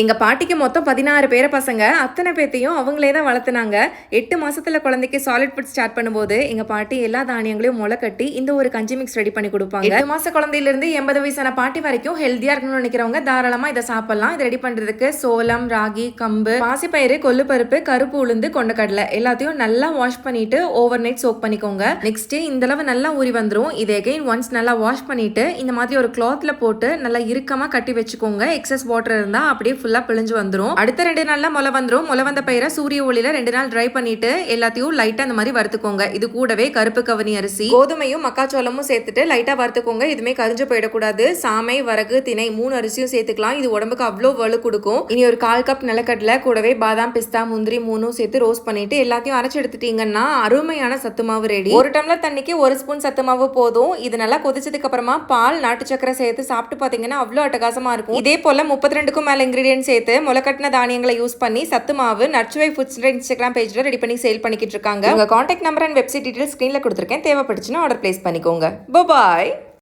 எங்க பாட்டிக்கு மொத்தம் 16 பேர பசங்க. அத்தனை பேத்தையும் அவங்களே தான் வளர்த்துனாங்க. 8 மாசத்துல குழந்தைக்கு சாலிட் ஃபுட் ஸ்டார்ட் பண்ணும்போது எங்க பாட்டி எல்லா தானியங்களையும் முளை கட்டி இந்த ஒரு கஞ்சி மிக்ஸ் ரெடி பண்ணி கொடுப்பாங்க. 8 மாச குழந்தையில இருந்து 80 வயசான பாட்டி வரைக்கும் ஹெல்தியா இருக்கணும்னு நினைக்கிறவங்க தாராளமா இதை சாப்பிடலாம். இதை ரெடி பண்றதுக்கு சோளம், ராகி, கம்பு, பாசிப்பயிறு, கொள்ளுப்பருப்பு, கருப்பு உளுந்து, கொண்டக்கடலை எல்லாத்தையும் நல்லா வாஷ் பண்ணிட்டு ஓவர் நைட் சோக் பண்ணிக்கோங்க. நெக்ஸ்ட் இந்த அளவு நல்லா ஊறி வந்துடும். இதை அகைன் ஒன்ஸ் நல்லா வாஷ் பண்ணிட்டு இந்த மாதிரி ஒரு கிளாத்ல போட்டு நல்லா இறுக்கமா கட்டி வச்சுக்கோங்க. எக்ஸஸ் வாட்டர் இருந்தா அப்படியே ஃபுல்லா பிழிஞ்சு வந்துரும். அடுத்த 2 நாள்ல முளை வந்துரும். முளை வந்த பயிரை சூரிய ஒளியில 2 நாள் ட்ரை பண்ணிட்டு எல்லாத்தையும் லைட்டா அந்த மாதிரி வறுத்துக்கோங்க. இது கூடவே கருப்பு கவனி அரிசி, கோதுமையும் மக்காச்சோளமும் சேர்த்துட்டு லைட்டா வறுத்துக்கோங்க. இதுமே கரிஞ்சு போயிடக்கூடாது. சாமை, வரகு, திணை 3 அரிசியும் சேர்த்துக்கலாம். இது உடம்புக்கு அவ்வளோ வலு கொடுக்கும். இனி ஒரு 1/4 கப் நிலக்கடலை கூடவே பாதாம், பிஸ்தா, முந்திரி 3 சேர்த்து ரோஸ்ட் பண்ணிட்டு எல்லாத்தையும் அரைச்சு எடுத்துட்டீங்கன்னா அருமையான சத்து மாவு ரெடி. 1 டம்ளர் தண்ணிக்கு 1 ஸ்பூன் சத்து மாவு போதும். இது நல்லா கொதிச்சதுக்கு அப்புறமா பால், நாட்டு சக்கரை சேர்த்து சாப்பிட்டு பாத்தீங்கன்னா அவ்வளோ அட்டகாசமா இருக்கும். இதே போல 32க்கும் மேல இன்கிரீடியன்ட் சேர்த்து முளைக்கட்டின தானியங்களை யூஸ் பண்ணி சத்து மாவு நட்சுவை ஃபுட்ஸ் இன்ஸ்டாகிராம் பேஜ்ல ரெடி பண்ணி சேல் பண்ணிக்கிட்டு இருக்காங்க. உங்க contact number and website details ஸ்கிரீன்ல கொடுத்துருக்கேன். தேவைப்பட்டுச்சுன்னா ஆர்டர் பிளேஸ் பண்ணிக்கோங்க. பாய்.